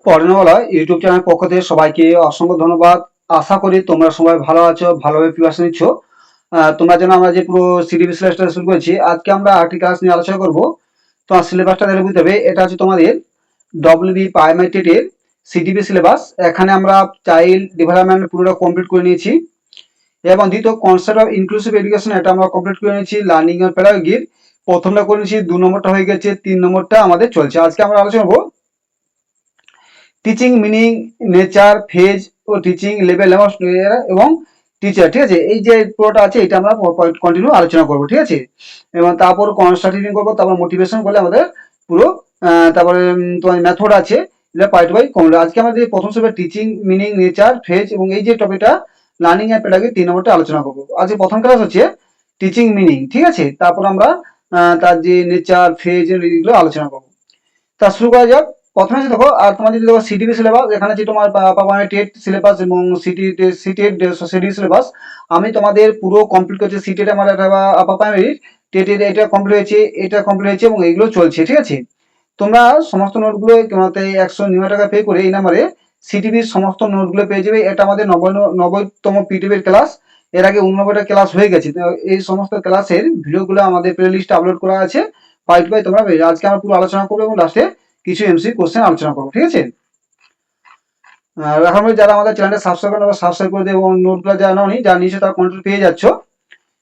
পড়ানোওয়ালা YouTube channel পক্ষ থেকে সবাইকে অসংখ্য ধন্যবাদ। আশা করি তোমরা সবাই ভালো আছো, ভালোভাবে প্রিপারেশন নিচ্ছ। তোমরা যেন আমরা যে পুরো সিডিবি সিলেবাসটা শুরু করেছি, আজকে আমরা আরেকটি ক্লাস নিয়ে আলোচনা করব। তোমার সিলেবাসটা দেখলে বুঝতে হবে, এটা হচ্ছে তোমাদের ডব্লিউবি প্রাইমারি টেটের সিডিবি সিলেবাস। এখানে আমরা চাইল্ড ডেভেলপমেন্ট পুরোটা কমপ্লিট করে নিয়েছি, এবং দ্বিতীয় কনসেপ্ট অফ ইনক্লুসিভ এডুকেশন এটা আমরা কমপ্লিট করে নিয়েছি। লার্নিং এন্ড প্যাডাগজির প্রথমটা করে নিয়েছি, 2 নম্বরটা হয়ে গেছে, 3 নম্বরটা আমাদের চলছে। আজকে আমরা আলোচনা করবো টিচিং মিনিং, নেচার, ফেজ ও টিচিং লেভেল এবং টিচার। ঠিক আছে, এই যে পুরোটা আছে এটা আমরা কন্টিনিউ আলোচনা করবো। ঠিক আছে, এবং তারপর কনস্ট্রাক্টিং করবো, তারপর মোটিভেশন করলে আমাদের পুরো তারপরে তোমার মেথড আছে, এটা পার্ট বাই কমপ্লিট। আজকে আমাদের প্রথম সবে টিচিং মিনিং, নেচার, ফেজ এবং এই যে টপিকটা লার্নিং এন্ড প্যাডাগজি 3 নম্বরটা আলোচনা করবো। আজকে প্রথম ক্লাস হচ্ছে টিচিং মিনিং। ঠিক আছে, তারপর আমরা তার যে নেচার, ফেজ এগুলো আলোচনা করবো। তা শুরু করা যাক। প্রথমে আছে দেখো, আর তোমার যদি দেখো সিডিবি সিলেবাস, এখানে যে তোমার টেট সিলেবাস এবং সিটেট সিডি সিলেবাস, আমি তোমাদের পুরো কমপ্লিট করছি। সিটেট আমার একটা আপার প্রাইমারি, টেটের এটা কমপ্লিট হয়েছে, এটা কমপ্লিট হয়েছে এবং এগুলো চলছে। ঠিক আছে, তোমরা সমস্ত নোটগুলো তোমাতে 199 টাকা পে করে এই নাম্বারে সিটিভির সমস্ত নোটগুলো পেয়ে যাবে। এটা আমাদের 90তম পিডিএফ ক্লাস। এর আগে 89টা ক্লাস হয়ে গেছে, তো এই সমস্ত ক্লাসের ভিডিওগুলো আমাদের প্লে লিস্টে আপলোড করা আছে, পাইট পাই তোমরা পেয়ে যাবে। আজকে আমরা পুরো আলোচনা করবো এবং লাস্টে কিছু এমসি কোশ্চেন আলোচনা করবো। ঠিক আছে, আর এখন যারা আমাদের চ্যানেলটা সাবস্ক্রাইব করে সাবস্ক্রাইব করে দেবো, এবং নোটগুলো যারা নাওনি, যারা নিচে তারা কন্ট্রোল পেয়ে যাচ্ছ।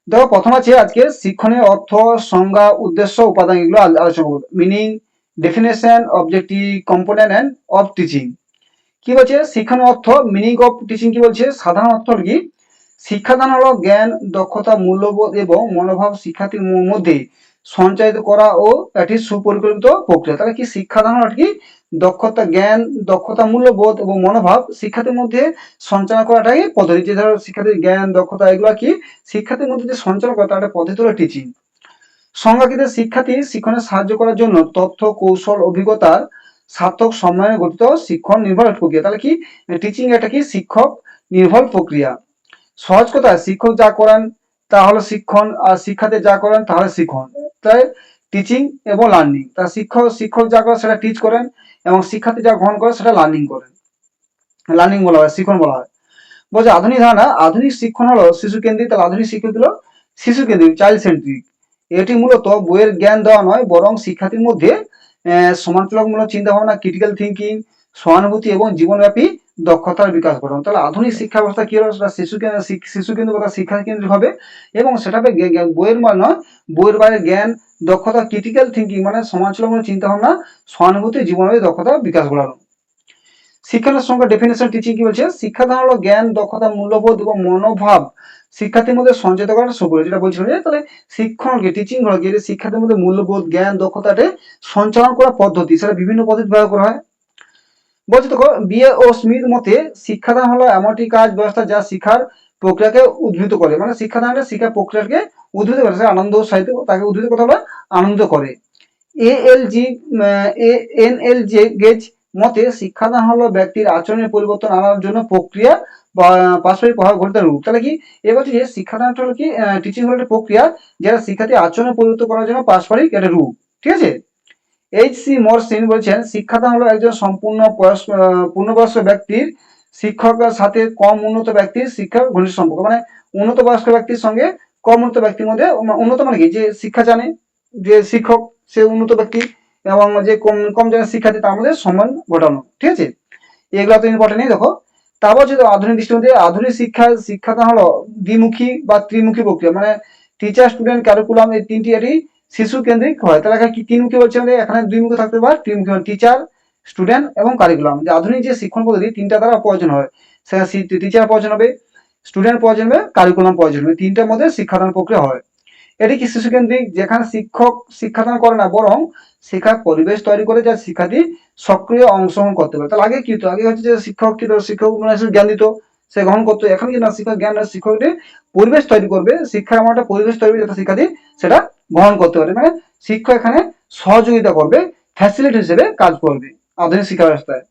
দেখো, প্রথম আছে আজকে শিক্ষণের অর্থ, সংজ্ঞা, উদ্দেশ্য, উপাদান, এগুলো আলোচনা করবো। Meaning, definition, objective, component end of teaching. কি বলছে শিক্ষণের অর্থ, মিনিং অফ টিচিং কি বলছে, সাধারণ অর্থ কি, শিক্ষাদান হলো জ্ঞান, দক্ষতা, মূল্যবোধ এবং মনোভাব শিক্ষার্থীর মধ্যে সঞ্চারিত করা ও একটি সুপরিকল্পিত প্রক্রিয়া। তাহলে কি শিক্ষাদান হলো কি, দক্ষতা, জ্ঞান, দক্ষতা, মূল্যবোধ এবং মনোভাব শিক্ষার্থীর মধ্যে সঞ্চালন করাটাই পদ্ধতি। যে ধরো শিক্ষার্থীর জ্ঞান, দক্ষতা, এগুলো কি শিক্ষার্থীর মধ্যে যে সঞ্চালন করা, তার পদ্ধতি হলো টিচিং। সংজ্ঞাকৃত শিক্ষার্থী শিক্ষণে সাহায্য করার জন্য তথ্য, কৌশল, অভিজ্ঞতার সার্থক সম্মানে গঠিত শিক্ষণ নির্ভর প্রক্রিয়া। তাহলে কি টিচিং এটা কি শিক্ষক নির্ভর প্রক্রিয়া। সহজ কথা, শিক্ষক যা করেন তা হলো শিক্ষণ, আর শিক্ষার্থী যা করেন তাহলে শিক্ষণ। তাই টিচিং এবং লার্নিং, তা শিক্ষক যা করেন সেটা টিচ করেন, এবং শিক্ষার্থী যা গ্রহণ করে সেটা লার্নিং করেন, লার্নিং বলা হয়, শিক্ষণ বলা হয়। বলছে আধুনিক ধারণা, আধুনিক শিক্ষণ হলো শিশু কেন্দ্রিক। তাহলে আধুনিক শিক্ষক হলো শিশু কেন্দ্রিক, চাইল্ড সেন্ট্রিক। এটি মূলত বইয়ের জ্ঞান দেওয়া নয়, বরং শিক্ষার্থীর মধ্যে সমান্তরালমূলক চিন্তা ভাবনা, ক্রিটিক্যাল থিঙ্কিং, সহানুভূতি এবং জীবনব্যাপী দক্ষতার বিকাশ ঘটানো। তাহলে আধুনিক শিক্ষা ব্যবস্থা কি হলো, সেটা শিশু কেন্দ্রিক বা শিক্ষা কেন্দ্রিক হবে, এবং সেটা হবে বইয়ের মানে নয়, বইয়ের বাইরে জ্ঞান, দক্ষতা, ক্রিটিক্যাল থিঙ্কিং মানে সমালোচনামূলক চিন্তা ভাবনা, সহানুভূতি, জীবনব্যাপী দক্ষতা বিকাশ ঘটানো। শিক্ষার সঙ্গে ডেফিনেশন টিচিং কি বলছে, শিক্ষাদান হলো জ্ঞান, দক্ষতা, মূল্যবোধ এবং মনোভাব শিক্ষার্থীর মধ্যে সঞ্চিত করার সুবিধা। যেটা বলছিল যে তাহলে শিক্ষণ কি, টিচিং হলো কি, শিক্ষার্থীর মধ্যে মূল্যবোধ, জ্ঞান, দক্ষতাটা সঞ্চালন করার পদ্ধতি, সেটা বিভিন্ন পদ্ধতি ব্যবহার করা হয়। বলছে দেখো, বিএ ও স্মিথ মতে শিক্ষাদান হলো এমন একটি কাজ ব্যবস্থা যা শিক্ষার প্রক্রিয়াকে উদ্বুদ্ধ করে। মানে শিক্ষাদানটা শিক্ষার প্রক্রিয়াকে উদ্বুদ্ধ করে, আনন্দ সাহিত্য তাকে উদ্বুদ্ধ কথা বলে, আনন্দ করে। এএলজি এনএলজি গেজ মতে শিক্ষাদান হলো ব্যক্তির আচরণের পরিবর্তন আনার জন্য প্রক্রিয়া বা পারস্পরিক প্রভাব ঘটিত রূপ। তাহলে কি এবার যে শিক্ষাদানটা হলো কি, টিচিং হলো একটা প্রক্রিয়া যেটা শিক্ষার্থী আচরণের পরিবর্তন করার জন্য পারস্পরিক একটা রূপ। ঠিক আছে, এইচ.সি. মরসিন বলছেন শিক্ষাদান হলো একজন সম্পূর্ণ পূর্ণবয়স্ক ব্যক্তির শিক্ষকের সাথে কম উন্নত ব্যক্তির শিক্ষার ঘনিষ্ঠ সম্পর্ক। মানে উন্নত বয়স্ক ব্যক্তির সঙ্গে কম উন্নত ব্যক্তির মধ্যে, উন্নত মানে কি, যে শিক্ষা জানে, যে শিক্ষক সে উন্নত ব্যক্তি, এবং যে কম কম জানে শিক্ষার্থী, তার মধ্যে সম্মান ঘটানো। ঠিক আছে, এগুলো তো ইম্পর্টেন্ট নেই। দেখো, তারপর যদি আধুনিক দৃষ্টিতে, আধুনিক শিক্ষাদান হলো দ্বিমুখী বা ত্রিমুখী প্রক্রিয়া। মানে টিচার, স্টুডেন্ট, ক্যারিকুলাম, এই তিনটি এটি শিশু কেন্দ্রিক হয়। তাহলে এখানে কি তিনমুখী বলছে, এখানে দুইমুখী থাকতে পারে, ত্রিমুখী মানে টিচার, স্টুডেন্ট এবং কারিকুলাম। যে আধুনিক যে শিক্ষণ পদ্ধতি তিনটা দ্বারা প্রয়োজন হয়, সেখানে টিচার প্রয়োজন হবে, স্টুডেন্ট প্রয়োজন হবে, কারিকুলাম প্রয়োজন হবে, তিনটার মধ্যে শিক্ষাদান প্রক্রিয়া হয়। এটি কি শিশু কেন্দ্রিক, যেখানে শিক্ষক শিক্ষাদান করে না, বরং শেখার পরিবেশ তৈরি করে যা শিক্ষার্থী সক্রিয় অংশগ্রহণ করতে পারে। তাহলে আগে কি হতো, আগে হচ্ছে যে শিক্ষক কি, শিক্ষক মানে জ্ঞান দিত, সে গ্রহণ করতো। এখন কি না, শিক্ষক জ্ঞান না, শিক্ষকটি পরিবেশ তৈরি করবে, শিক্ষার এমন একটা পরিবেশ তৈরি যাতে শিক্ষার্থী সেটা গ্রহণ করতে পারে। মানে শিক্ষক এখানে সহযোগিতা করবে, ফ্যাসিলিটি হিসেবে কাজ করবে আধুনিক শিক্ষা ব্যবস্থায়।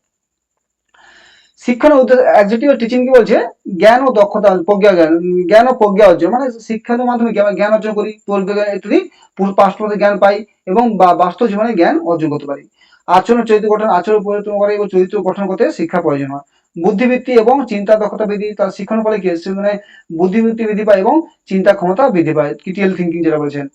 শিক্ষার উদ্দেশ্য অ্যাকজেক্টিভ টিচিং কি বলছে, জ্ঞান ও দক্ষতা, প্রজ্ঞা জ্ঞান, জ্ঞান ও প্রজ্ঞা অর্জন। মানে শিক্ষার মাধ্যমে জ্ঞান অর্জন করি, ইত্যাদি পাঠ্য জ্ঞান পাই এবং বাস্তব জীবনে জ্ঞান অর্জন করতে পারি। আচরণ চরিত্র গঠন, আচরণ পরিবর্তন করে এবং চরিত্র গঠন করতে শিক্ষা প্রয়োজন হয়। বুদ্ধিবৃত্তি এবং চিন্তা দক্ষতা বৃদ্ধি, তার শিক্ষণের ফলে কি মানে বুদ্ধিবৃত্তি বৃদ্ধি পায় এবং চিন্তা ক্ষমতা বৃদ্ধি পায়, ক্রিটিক্যাল থিঙ্কিং যেটা বলছেন।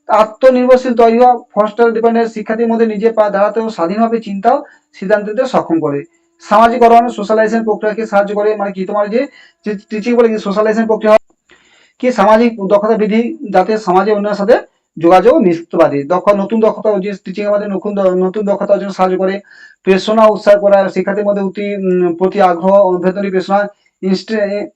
আত্মনির্ভরশীল তৈরি হওয়া, ফস্টার ডিপেন্ডেন্ট শিক্ষার্থীর মধ্যে নিজে পা দাঁড়াতে ও স্বাধীনভাবে চিন্তা ও সিদ্ধান্ত নিতে সক্ষম করে। সামাজিকরণ, সোশ্যালাইজেশন প্রক্রিয়াকে সাহায্য করে, মানে কি তোমার যে টিচিং বলে কি সোশ্যালাইজেশন প্রক্রিয়া কি সামাজিক দক্ষতা বৃদ্ধি, যাতে সমাজে অন্যের সাথে যোগাযোগ মিশতে পারে। নতুন দক্ষতা যে টিচিং আমাদের নতুন দক্ষতা অর্জন সাহায্য করে। প্রেরণা উৎসাহ করা, শিক্ষার্থীর মধ্যে প্রতি আগ্রহ, অভ্যন্তরীণ প্রেরণা,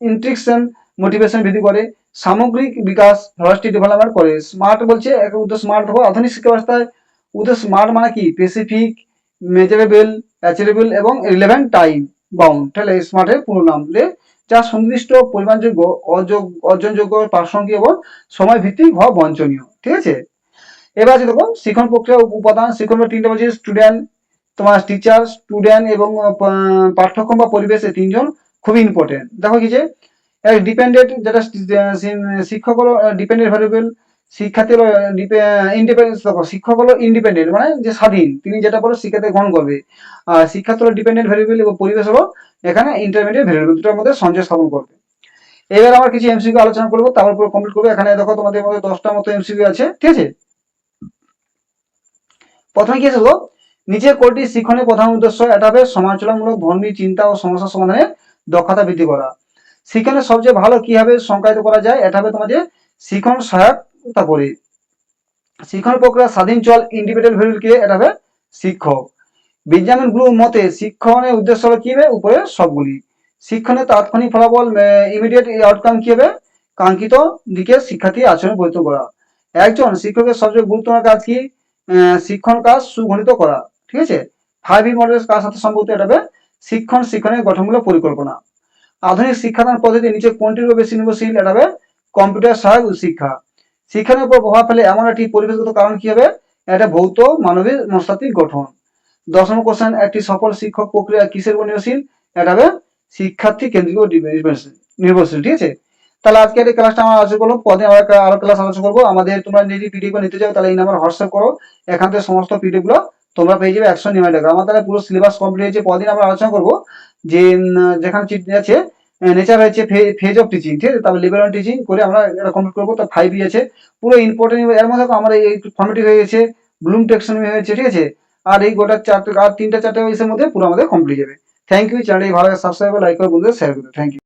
ইন্ট্রিকশন, মোটিভেশন বৃদ্ধি করে। সামগ্রিক বিকাশ, হোলিস্টিক ডেভেলপমেন্ট করে। স্মার্ট বলছে এক উদ্দেশ্য, স্মার্ট হবো আধুনিক শিক্ষা ব্যবস্থায় উদ্দেশ্য স্মার্ট মানে কি স্পেসিফিক, মেজারেবল, অ্যাচিভেবল এবং রিলেভেন্ট টাইম বাউন্ড, তাহলে স্মার্টের পুরো নাম, যা সুনির্দিষ্ট, পরিমাণযোগ্য, অর্জনযোগ্য, প্রাসঙ্গিক এবং সময় ভিত্তিক হওয়া বঞ্চনীয়। ঠিক আছে, এবার আছে দেখো শিক্ষণ প্রক্রিয়া উপাদান। শিক্ষণ তিনটা বলছে, স্টুডেন্ট, তোমার টিচার, স্টুডেন্ট এবং পাঠ্যক্রম বা পরিবেশ, এই তিনজন খুবই ইম্পর্টেন্ট। দেখো কি যে ডিপেন্ডেন্ট, যেটা শিক্ষক হলো ডিপেন্ডেন্ট ভ্যারিয়েবল, শিক্ষার্থী হলো ইন্ডিপেন্ডেন্স। দেখো শিক্ষক হলো ইন্ডিপেন্ডেন্ট মানে যে স্বাধীন, তিনি যেটা বলো শিক্ষার্থী গ্রহণ করবে। আর শিক্ষার্থী হলো ডিপেন্ডেন্ট ভ্যারিয়েবল এবং পরিবেশ হলো এখানে ইন্টারমিডিয়েট ভ্যারিয়েবল, দুটোর মধ্যে সংযোগ স্থাপন করবে। এবার আমরা কিছু এমসিকিউ আলোচনা করবো, তারপর পুরো কমপ্লিট করবো। এখানে দেখো তোমাদের মধ্যে 10টা মতো এমসিকিউ আছে, ঠিক আছে। প্রথমে কি হলো, নিচের কোনটি শিক্ষণের প্রধান উদ্দেশ্য? এটা হবে সমালোচনামূলক ধর্মী চিন্তা ও সমস্যা সমাধানের দক্ষতা বৃদ্ধি করা। শিক্ষণের সবচেয়ে ভালো কিভাবে সংজ্ঞায়িত করা যায়? এটা হবে তোমাদের শিক্ষণ সহায়তা করে। শিক্ষণ প্রক্রিয়া স্বাধীন চল, ইন্ডিপেন্ডেন্ট ভ্যারিয়েবল কি? এটা হবে শিক্ষক। বেঞ্জামিন ব্লুম মতে শিক্ষণের উদ্দেশ্য হলো কি হবে? উপরে সবগুলি। শিক্ষণের তাৎক্ষণিক ফলাফল, ইমিডিয়েট আউটকাম কি হবে? কাঙ্ক্ষিত দিকে শিক্ষার্থী আচরণ পরিবর্তন করা। একজন শিক্ষকের সবচেয়ে গুরুত্বপূর্ণ কাজ কি? শিক্ষণ কাজ সুগঠিত করা। ঠিক আছে, 5E মডেলের কার সাথে সম্পর্কিত? এটা হবে শিক্ষণের গঠনমূলক পরিকল্পনা। আধুনিক শিক্ষাদান পদ্ধতি নিচে কোনটির উপর বেশি নির্ভরশীল? এটা হবে কম্পিউটার সহায়ক শিক্ষা। শিক্ষার উপর প্রভাব ফেলে এমন একটি পরিবেশগত কারণ কি হবে? এটা ভৌত মানবিক মনস্তাত্ত্বিক গঠন। 10 নম্বর কোশ্চেন, একটি সফল শিক্ষক প্রক্রিয়া কিসের উপর নির্ভরশীল? এটা হবে শিক্ষার্থী কেন্দ্রিক নির্ভরশীল। ঠিক আছে, তাহলে আজকে এই ক্লাসটা আমরা আলোচনা করবো। পরে আমরা আরো ক্লাস আলোচনা করবো। আমাদের তোমরা যদি পিডিএফ নিতে চাও তাহলে এই নাম্বার হোয়াটসঅ্যাপ করো, এখান থেকে সমস্ত পিডিএফ গুলো তোমরা পেয়ে যাবে 199 টাকা। আমার তাহলে পুরো সিলেবাস কমপ্লিট হয়েছে। পরদিন আমরা আলোচনা করবো যে যেখানে আছে নেচার হয়েছে ফেজ অফ টিচিং, ঠিক আছে, তারপর লেভেল অন টিচিং করে আমরা এটা কমপ্লিট করবো। তো 5E আছে পুরো ইম্পর্টেন্ট। এর মধ্যে আমরা এই ফর্মেটিভ হয়ে গেছে, ব্লুম টেক্সোনমি হয়েছে, ঠিক আছে, আর এই গোটা চারটে আর তিনটা চারটে ইসের মধ্যে পুরো আমাদের কমপ্লিট যাবে। Thank you. চ্যানেলটি ভালো লাগে সাবস্ক্রাইব, লাইক করে, বন্ধুদের শেয়ার করো। Thank you.